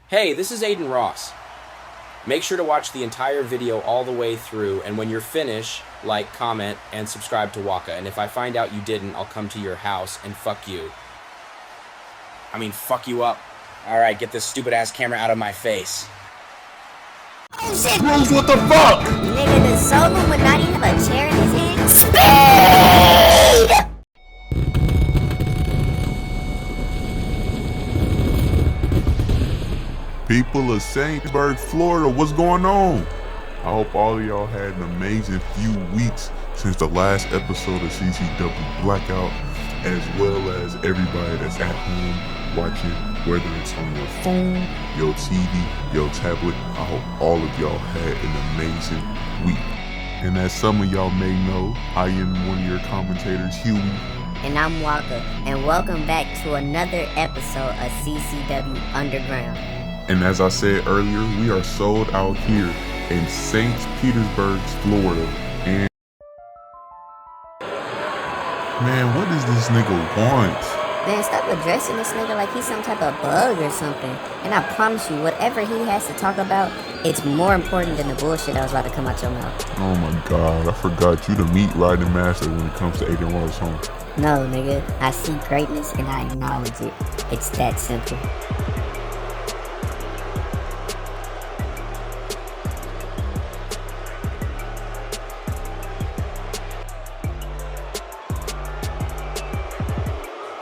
Hey, this is Adin Ross. Make sure to watch the entire video all the way through, and when you're finished, like, comment, and subscribe to Waka. And if I find out you didn't, I'll come to your house and fuck you. I mean, fuck you up. Alright, get this stupid-ass camera out of my face. Oh shit! Bruce, what the fuck? Nigga, does Solluminati have a chair in his hand? Speed! People of Saintburg, Florida, what's going on? I hope all of y'all had an amazing few weeks since the last episode of CCW Blackout, as well as everybody that's at home watching, whether it's on your phone, your TV, your tablet. I hope all of y'all had an amazing week. And as some of y'all may know, I am one of your commentators, Huey. And I'm Waka, and welcome back to another episode of CCW Underground. And as I said earlier, we are sold out here in St. Petersburg, Florida. And man, what does this nigga want? Man, stop addressing this nigga like he's some type of bug or something. And I promise you, whatever he has to talk about, it's more important than the bullshit that was about to come out your mouth. Oh my god, I forgot you the meat riding master when it comes to Adin Ross home. No, nigga, I see greatness and I acknowledge it. It's that simple.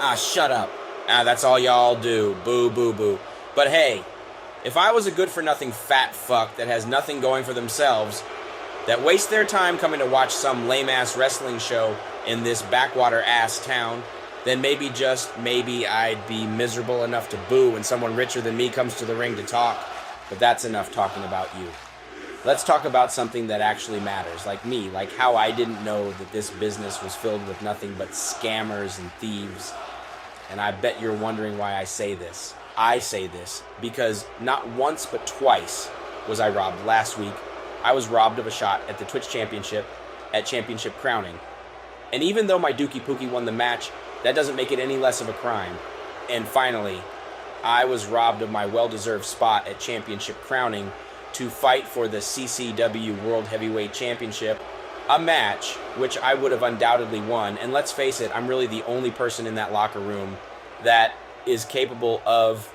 Ah, shut up. That's all y'all do. Boo, boo, boo. But hey, if I was a good-for-nothing fat fuck that has nothing going for themselves, that wastes their time coming to watch some lame-ass wrestling show in this backwater-ass town, then maybe, just maybe, I'd be miserable enough to boo when someone richer than me comes to the ring to talk. But that's enough talking about you. Let's talk about something that actually matters, like me, like how I didn't know that this business was filled with nothing but scammers and thieves. And I bet you're wondering why I say this. I say this because not once but twice was I robbed. Last week, I was robbed of a shot at the Twitch Championship at Championship Crowning. And even though my Dookie Pookie won the match, that doesn't make it any less of a crime. And finally, I was robbed of my well-deserved spot at Championship Crowning to fight for the CCW World Heavyweight Championship, a match which I would have undoubtedly won. And let's face it, I'm really the only person in that locker room that is capable of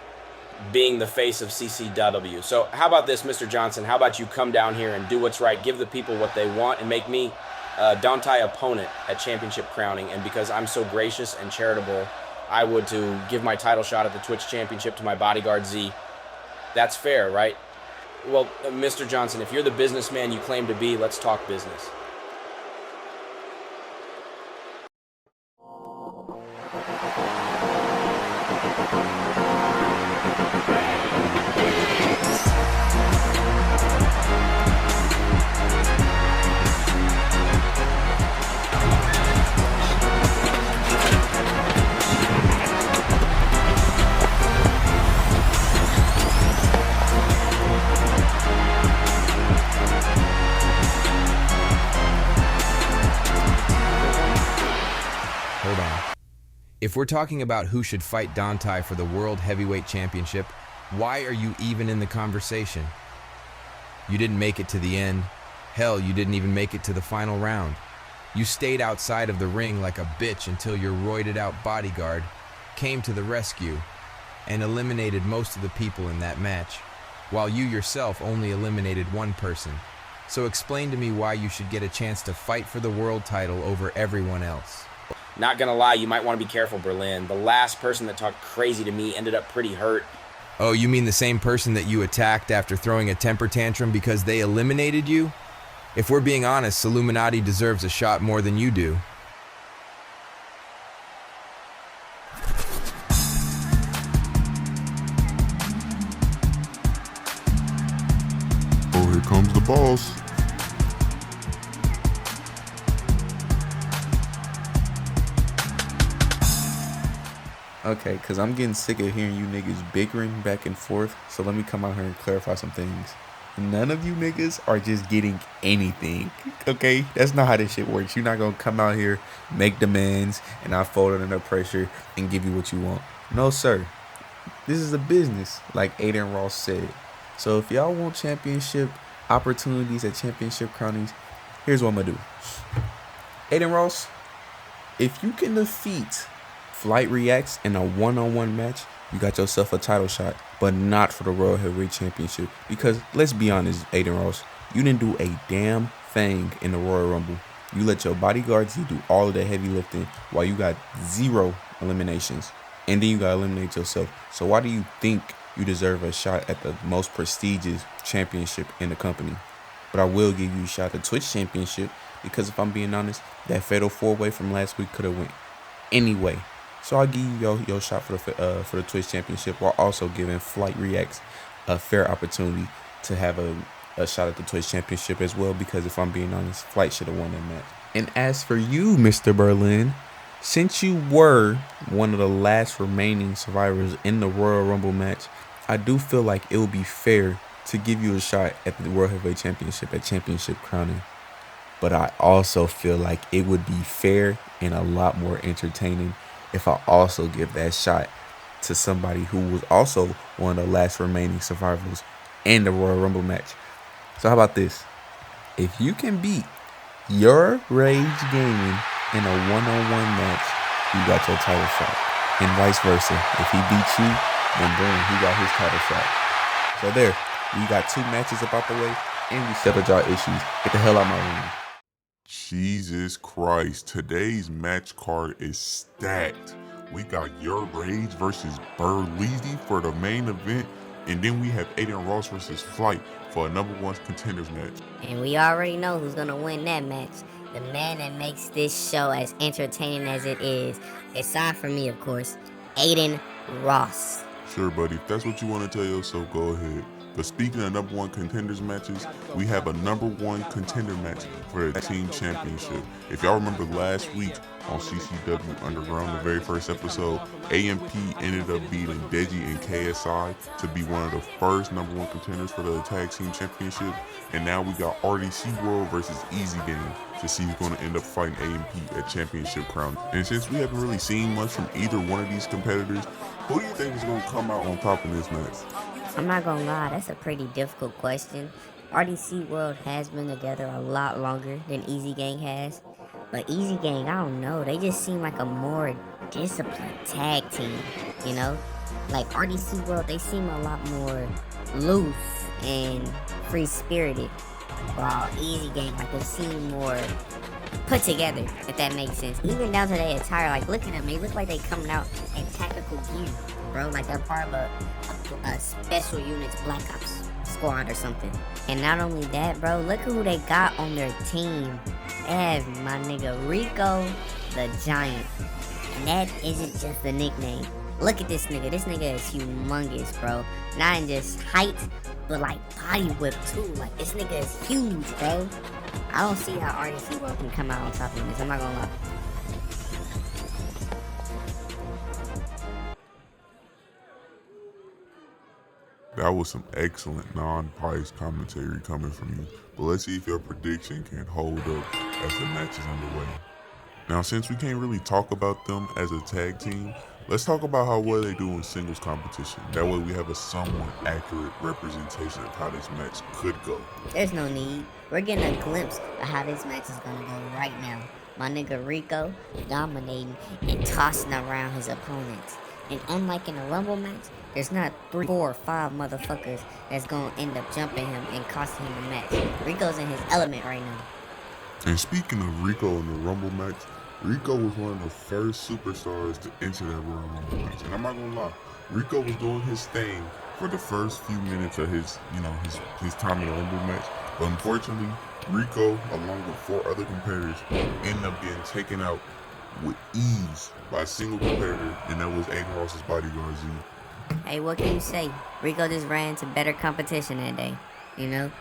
being the face of CCW. So how about this, Mr. Johnson? How about you come down here and do what's right, give the people what they want, and make me Dante opponent at Championship Crowning. And because I'm so gracious and charitable, I would to give my title shot at the Twitch Championship to my bodyguard Z. That's fair, right? Well, Mr. Johnson, if you're the businessman you claim to be, let's talk business. Hold on. If we're talking about who should fight Dante for the World Heavyweight Championship, why are you even in the conversation? You didn't make it to the end. Hell, you didn't even make it to the final round. You stayed outside of the ring like a bitch until your roided out bodyguard came to the rescue and eliminated most of the people in that match, while you yourself only eliminated one person. So explain to me why you should get a chance to fight for the world title over everyone else. Not gonna lie, you might want to be careful, Berlin. The last person that talked crazy to me ended up pretty hurt. Oh, you mean the same person that you attacked after throwing a temper tantrum because they eliminated you? If we're being honest, Solluminati deserves a shot more than you do. Oh, here comes the boss. Okay, because I'm getting sick of hearing you niggas bickering back and forth, so let me come out here and clarify some things. None of you niggas are just getting anything, okay? That's not how this shit works. You're not going to come out here, make demands, and I fold under pressure and give you what you want. No, sir. This is a business, like Adin Ross said. So if y'all want championship opportunities at championship crownings, here's what I'm gonna do. Adin Ross, if you can defeat FlightReacts in a one-on-one match, you got yourself a title shot, but not for the World Heavyweight Championship. Because let's be honest, Adin Ross, you didn't do a damn thing in the Royal Rumble. You let your bodyguards do all of the heavy lifting while you got 0 eliminations. And then you gotta eliminate yourself. So why do you think you deserve a shot at the most prestigious championship in the company? But I will give you a shot at the Twitch Championship, because if I'm being honest, that Fatal 4-Way from last week could have went anyway. So I'll give you your shot for the Twitch Championship, while also giving FlightReacts a fair opportunity to have a shot at the Twitch Championship as well, because if I'm being honest, Flight should have won that match. And as for you, Mr. Berlin, since you were one of the last remaining survivors in the Royal Rumble match, I do feel like it would be fair to give you a shot at the World Heavyweight Championship at Championship crowning. But I also feel like it would be fair and a lot more entertaining if I also give that shot to somebody who was also one of the last remaining survivors in the Royal Rumble match. So how about this? If you can beat your Rage Gaming in a one-on-one match, you got your title shot. And vice versa. If he beats you, then boom, he got his title shot. So there, we got 2 matches about the way, and we settled y'all issues. Get the hell out of my room. Jesus Christ, today's match card is stacked. We got Your Rage versus Berleezy for the main event, and then we have Adin Ross versus Flight for a #1 contenders match. And we already know who's gonna win that match. The man that makes this show as entertaining as it is, aside from me, of course, Adin Ross. Sure, buddy, if that's what you want to tell yourself, go ahead. But speaking of #1 contenders matches, we have a #1 contender match for the team championship. If y'all remember last week on CCW Underground, the very first episode, AMP ended up beating Deji and KSI to be one of the first #1 contenders for the tag team championship. And now we got RDC World versus Ezzygang to see who's going to end up fighting AMP at championship crown. And since we haven't really seen much from either one of these competitors, who do you think is going to come out on top in this match? I'm not gonna lie, that's a pretty difficult question. RDC World has been together a lot longer than Ezzygang has. But Ezzygang, I don't know, they just seem like a more disciplined tag team, you know? Like RDC World, they seem a lot more loose and free-spirited. While Ezzygang, like, they seem more put together, if that makes sense. Even down to their attire, like, look at them, they look like they coming out in tactical gear, bro. Like they're part of a special units Black Ops squad or something. And not only that, bro, look at who they got on their team. They have my nigga Rico the Giant. And that isn't just a nickname. Look at this nigga. This nigga is humongous, bro. Not in just height, but like body whip too. Like this nigga is huge, bro. I don't see how RDC World can come out on top of this. I'm not gonna lie. That was some excellent non-biased commentary coming from you. But let's see if your prediction can hold up as the match is underway. Now, since we can't really talk about them as a tag team, let's talk about how well they do in singles competition. That way we have a somewhat accurate representation of how this match could go. There's no need. We're getting a glimpse of how this match is gonna go right now. My nigga Rico dominating and tossing around his opponents. And unlike in a Rumble match, there's not 3, 4, or 5 motherfuckers that's gonna end up jumping him and costing him the match. Rico's in his element right now. And speaking of Rico in the Rumble match, Rico was one of the first superstars to enter that Royal Rumble match. And I'm not gonna lie, Rico was doing his thing for the first few minutes of his time in the Rumble match. But unfortunately, Rico, along with 4 other competitors, ended up being taken out with ease by a single competitor, and that was Adin Ross's bodyguard, Z. Hey, what can you say? Rico just ran into better competition that day, you know?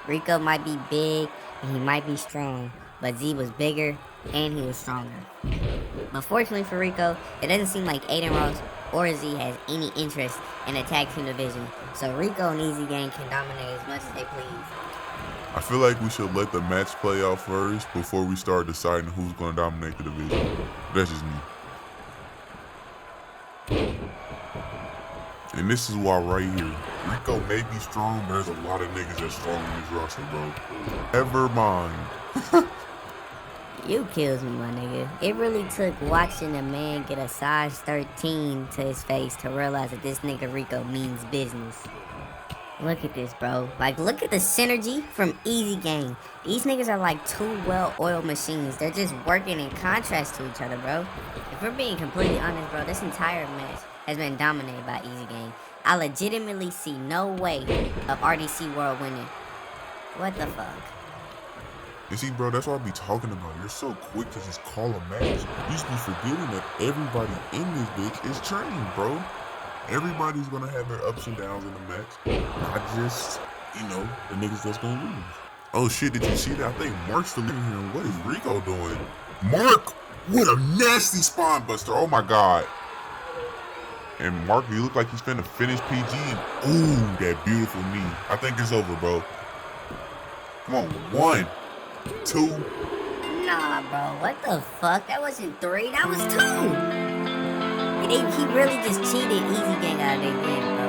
Rico might be big and he might be strong, but Z was bigger and he was stronger. But fortunately for Rico, it doesn't seem like Adin Ross or Z has any interest in the tag team division, so Rico and Ezzygang can dominate as much as they please. I feel like we should let the match play out first before we start deciding who's going to dominate the division. That's just me. And this is why right here, Rico may be strong, but there's a lot of niggas that's strong in this roster, bro. Never mind. You kills me, my nigga. It really took watching a man get a size 13 to his face to realize that this nigga Rico means business. Look at this, bro. Like, look at the synergy from Ezzygang. These niggas are like two well-oiled machines. They're just working in contrast to each other, bro. If we're being completely honest, bro, this entire match has been dominated by Ezzygang. I legitimately see no way of RDC World winning. What the fuck? You see, bro, that's what I be talking about. You're so quick to just call a match. You just be forgetting that everybody in this bitch is trained, bro. Everybody's gonna have their ups and downs in the match. Not just, the niggas that's gonna lose. Oh shit, did you see that? I think Mark's still in here. What is Rico doing? Mark! What a nasty spine buster. Oh my god. And Mark, you look like he's finna finish PG. And ooh, that beautiful knee. I think it's over, bro. Come on, 1, 2. Nah, bro, what the fuck? That wasn't 3, that was 2. He really just cheated Ezzygang out of their game, bro.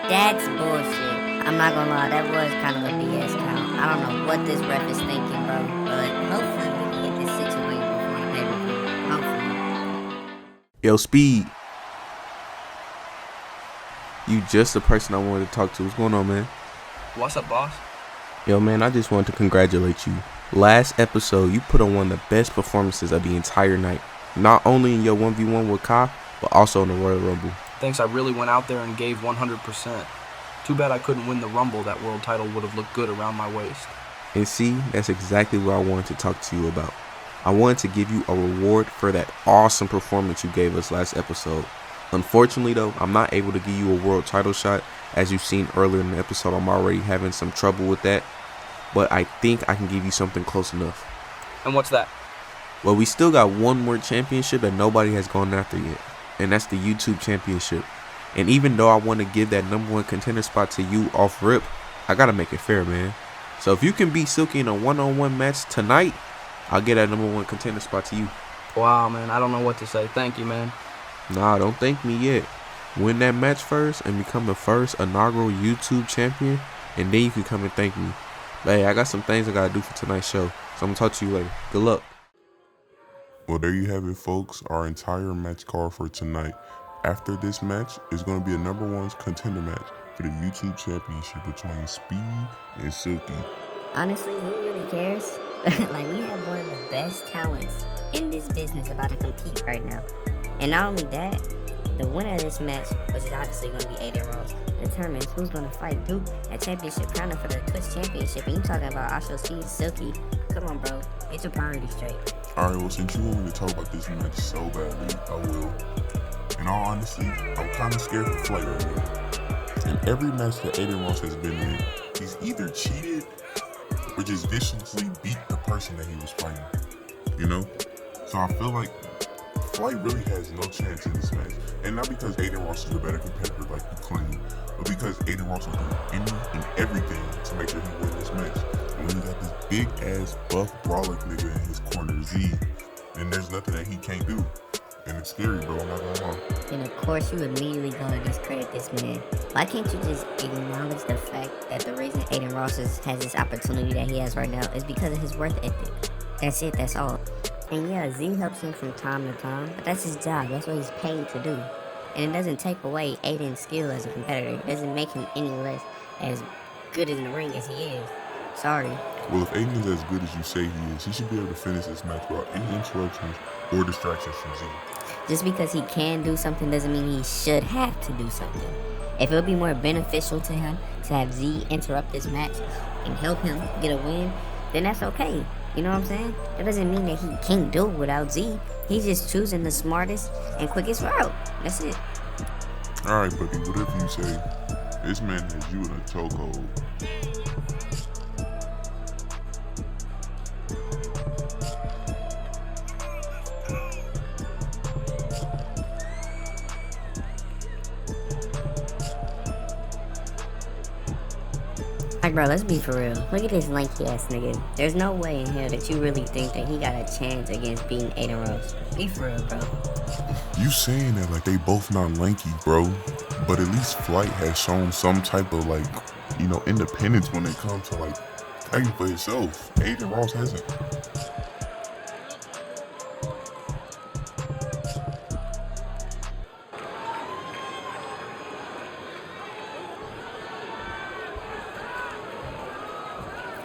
That's bullshit. I'm not gonna lie, that was kind of a BS count. I don't know what this ref is thinking, bro, but hopefully we can get this situated before the pay-per-view. Hopefully. Yo, Speed. You just the person I wanted to talk to. What's going on, man? What's up, boss? Yo, man, I just wanted to congratulate you. Last episode, you put on one of the best performances of the entire night. Not only in your 1v1 with Kai, but also in the Royal Rumble. Thanks, I really went out there and gave 100%. Too bad I couldn't win the Rumble. That world title would have looked good around my waist. And see, that's exactly what I wanted to talk to you about. I wanted to give you a reward for that awesome performance you gave us last episode. Unfortunately, though, I'm not able to give you a world title shot. As you've seen earlier in the episode, I'm already having some trouble with that. But I think I can give you something close enough. And what's that? Well, we still got one more championship that nobody has gone after yet. And that's the YouTube championship. And even though I want to give that #1 contender spot to you off rip, I gotta make it fair, man. So if you can beat Silky in a one-on-one match tonight, I'll get that #1 contender spot to you. Wow, man, I don't know what to say. Thank you, man. Nah, don't thank me yet. Win that match first and become the first inaugural YouTube champion, and then you can come and thank me. But hey, I got some things I gotta do for tonight's show, so I'm gonna talk to you later. Good luck. Well, there you have it, folks. Our entire match card for tonight. After this match is going to be a #1 contender match for the YouTube championship between Speed and Silky. Honestly, who really cares? Like, we have one of the best talents in this business about to compete right now. And not only that, the winner of this match, which is obviously going to be Adin Ross, determines who's going to fight Duke at championship counter for the Twitch championship. And you talking about Ishowspeed, Silky. Come on, bro. Get your priorities straight. Alright, well, since you want me to talk about this match so badly, I will. In all honesty, I'm kind of scared for Flight right now. In every match that Adin Ross has been in, he's either cheated or just viciously beat the person that he was fighting. So I feel like Flight really has no chance in this match. And not because Adin Ross is a better competitor like you claim, but because Adin Ross will do any and everything to make sure he wins this match. And when you got this big ass buff brolic nigga in his corner, Z, then there's nothing that he can't do. And it's scary, bro, I'm not gonna lie. And of course, you immediately gonna discredit this man. Why can't you just acknowledge the fact that the reason Adin Ross has this opportunity that he has right now is because of his work ethic? That's it, that's all. And yeah, Z helps him from time to time, but that's his job, that's what he's paid to do. And it doesn't take away Adin's skill as a competitor. It doesn't make him any less as good in the ring as he is. Sorry. Well, if Adin is as good as you say he is, he should be able to finish this match without any interruptions or distractions from Z. Just because he can do something doesn't mean he should have to do something. If it would be more beneficial to him to have Z interrupt this match and help him get a win, then that's okay. You know what I'm saying? That doesn't mean that he can't do it without Z. He's just choosing the smartest and quickest route. That's it. Alright, buddy, whatever you say. This man has you in a chokehold. Like, bro, let's be for real. Look at this lanky ass nigga. There's no way in here that you really think that he got a chance against beating Adin Ross. Be for real, bro. You saying that like they both not lanky, bro. But at least Flight has shown some type of like, you know, independence when it comes to like fighting for himself. Adin Ross hasn't.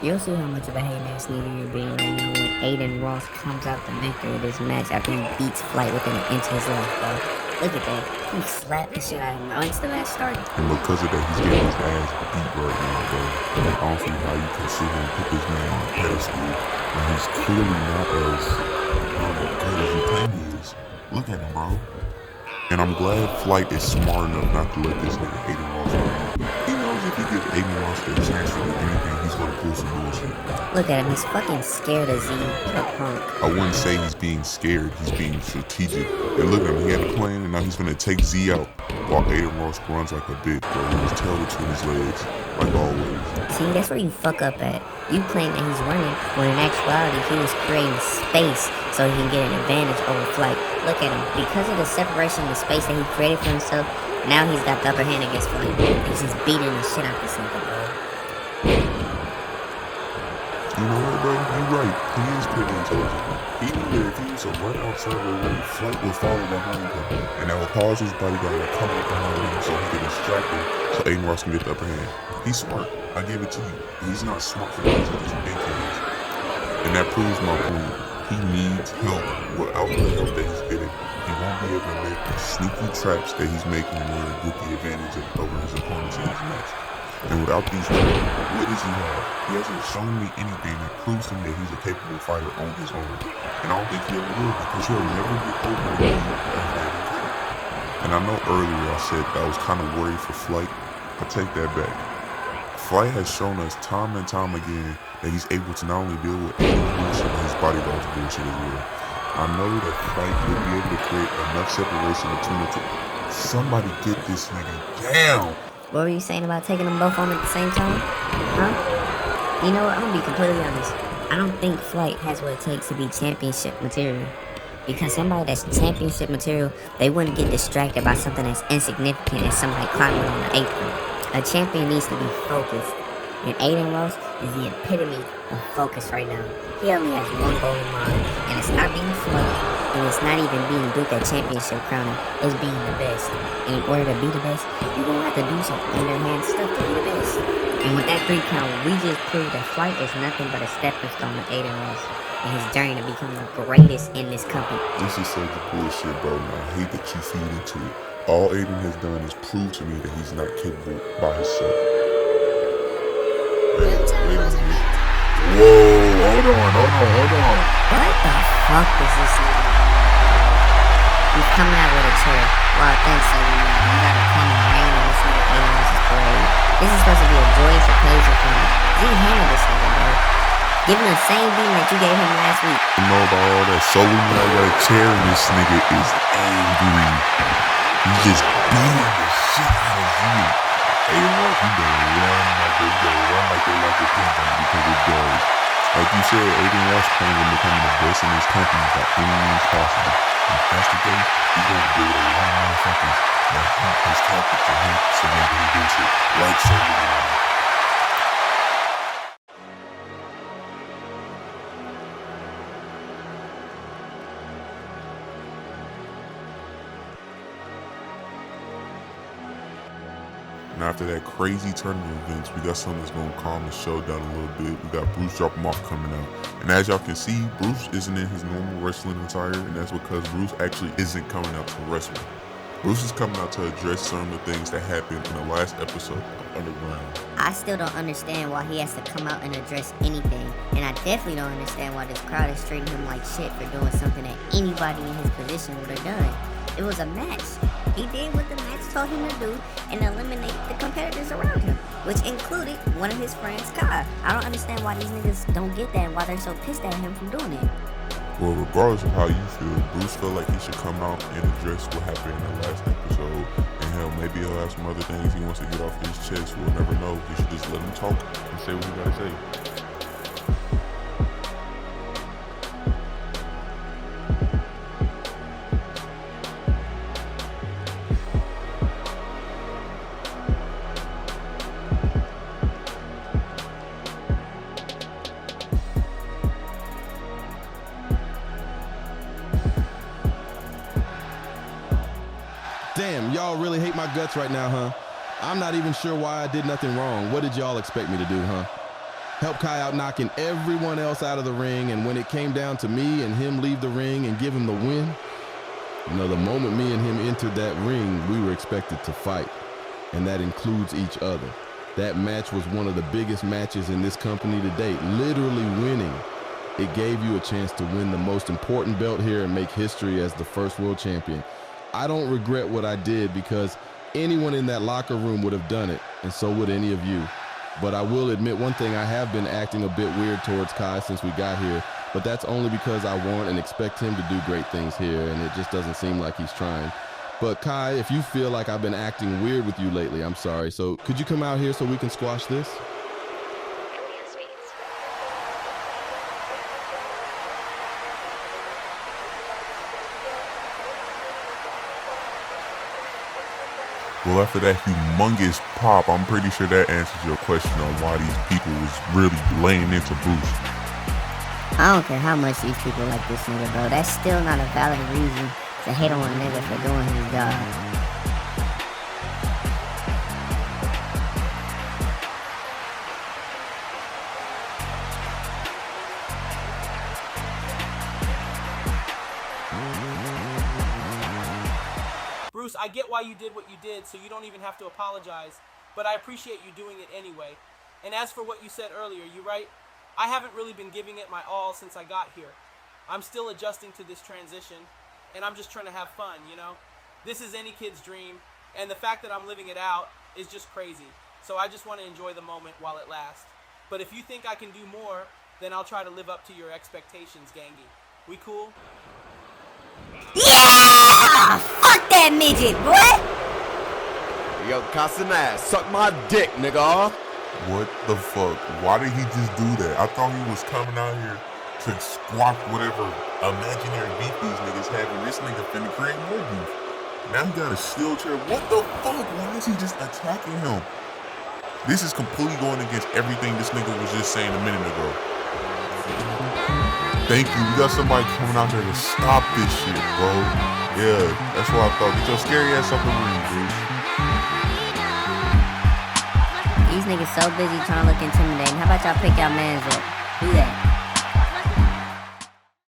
You'll see how much of a hating-ass nigga you're being right now when Adin Ross comes out the victor of this match after he beats Flight within an inch of his life, bro. Look at that. He slapped the shit out of him once the match started. And because of that, he's getting his ass beat right now, bro. I don't see how you can sit here and put this man on a pedestal when he's clearly not as good as you claim he is. Look at him, bro. And I'm glad Flight is smart enough not to let this nigga Adin Ross win. He knows if he gives Adin Ross the chance to do anything, he's gonna pull some bullshit. Look at him, he's fucking scared of Z, the punk. I wouldn't say he's being scared, he's being strategic. And look at him, he had a plan and now he's gonna take Z out while Adin Ross runs like a bitch, bro. With his tail between his legs, like always. See, that's where you fuck up at. You claim that he's running, when in actuality he was creating space so he can get an advantage over Flight. Look at him. Because of the separation and the space that he created for himself, now he's got the upper hand against Flight. He's just beating the shit out this nigga, bro. You know what, bro? You're right. He is pretty intelligent. He knew that if he was to run outside the ring, Flight would follow behind him. And that would cause his bodyguard to come up behind him so he can distract him so Adin Ross can get the upper hand. He's smart. I give it to you. He's not smart for things that he's ridiculous. And that proves my point. He needs help. Without the help that he's getting, he won't be able to make the sneaky traps that he's making in order to get the advantage over his opponents in his match. And without these traps, what does he have? He hasn't shown me anything that proves to me that he's a capable fighter on his own. And I don't think he ever will, because he'll never get over the And I know earlier I said that I was kind of worried for Flight. I take that back. Flight has shown us time and time again that he's able to not only deal with any bullshit but his bodyguard's bullshit as well. I know that Flight will be able to create enough separation between the two. Somebody get this nigga down! What were you saying about taking them both on at the same time? Huh? You know what, I'm gonna be completely honest. I don't think Flight has what it takes to be championship material. Because somebody that's championship material, they wouldn't get distracted by something as insignificant as somebody climbing on the apron. A champion needs to be focused. And Adin Ross is the epitome of focus right now. He only has one goal in mind, and it's not being flooded, and it's not even being Duke at championship crowning, it's being the best. And in order to be the best, you're gonna have to do some underhand stuff to be the best. And with that 3 count, we just proved that Flight is nothing but a stepping stone to Adin Ross and his journey to become the greatest in this company. This is such bullshit, bro, and I hate that you feed into it. All Adin has done is prove to me that he's not capable by himself. Whoa, hold on. What the fuck is this nigga? He's coming out with a chair. Wow, thanks, Solluminati. You gotta come and rain on this nigga Adin Ross's parade. This is supposed to be a joyous occasion for him. Z handled this nigga, bro. Give him the same beating that you gave him last week. You know about all that Solluminati got a chair and this nigga is angry. He's just beating the shit out of you. Adin Ross, he gonna run like they like a kingdom because it does. Like you said, Adin Ross plans on becoming the best in his company by any means possible. And if that's the case, he's gonna do it a lot of motherfuckers that hunt his tactics and him so maybe he do shit like Solluminati. And after that crazy turn of events, we got something that's gonna calm the show down a little bit. We got Brucedropemoff coming out. And as y'all can see, Bruce isn't in his normal wrestling attire, and that's because Bruce actually isn't coming out to wrestle. Bruce is coming out to address some of the things that happened in the last episode of Underground. I still don't understand why he has to come out and address anything. And I definitely don't understand why this crowd is treating him like shit for doing something that anybody in his position would have done. It was a match. He did what the match told him to do and eliminate the competitors around him, which included one of his friends, Kai. I don't understand why these niggas don't get that and why they're so pissed at him from doing it. Well, regardless of how you feel, Bruce felt like he should come out and address what happened in the last episode. And hell, maybe he'll have some other things he wants to get off his chest. We'll never know. He should just let him talk and say what he gotta say. y'all really hate my guts right now, huh? I'm not even sure why I did nothing wrong. What did y'all expect me to do, huh? Help Kai out knocking everyone else out of the ring, and when it came down to me and him leave the ring and give him the win, you know, the moment me and him entered that ring, we were expected to fight, and that includes each other. That match was one of the biggest matches in this company to date. Literally winning, it gave you a chance to win the most important belt here and make history as the first world champion. I don't regret what I did because anyone in that locker room would have done it, and so would any of you. But I will admit one thing, I have been acting a bit weird towards Kai since we got here, but that's only because I want and expect him to do great things here, and it just doesn't seem like he's trying. But Kai, if you feel like I've been acting weird with you lately, I'm sorry. So could you come out here so we can squash this? Well, after that humongous pop, I'm pretty sure that answers your question on why these people was really laying into Bruce. I don't care how much these people like this nigga, bro. That's still not a valid reason to hate on a nigga for doing his job. Bruce, I get why you did what you did, so you don't even have to apologize, but I appreciate you doing it anyway. And as for what you said earlier, you're right. I haven't really been giving it my all since I got here. I'm still adjusting to this transition, and I'm just trying to have fun, you know? This is any kid's dream, and the fact that I'm living it out is just crazy. So I just want to enjoy the moment while it lasts. But if you think I can do more, then I'll try to live up to your expectations, Gangi. We cool? Yeah! Fuck that midget, boy! Yo, Kai Cenat, suck my dick, nigga. What the fuck? Why did he just do that? I thought he was coming out here to squash whatever imaginary beef these niggas have, and this nigga finna create more beef. Now he got a steel chair. What the fuck? Why is he just attacking him? This is completely going against everything this nigga was just saying a minute ago. Thank you. We got somebody coming out there to stop this shit, bro. Yeah, that's what I thought. Get your scary ass up the ring, dude. These niggas so busy trying to look intimidating. How about y'all pick y'all mans up? Do that.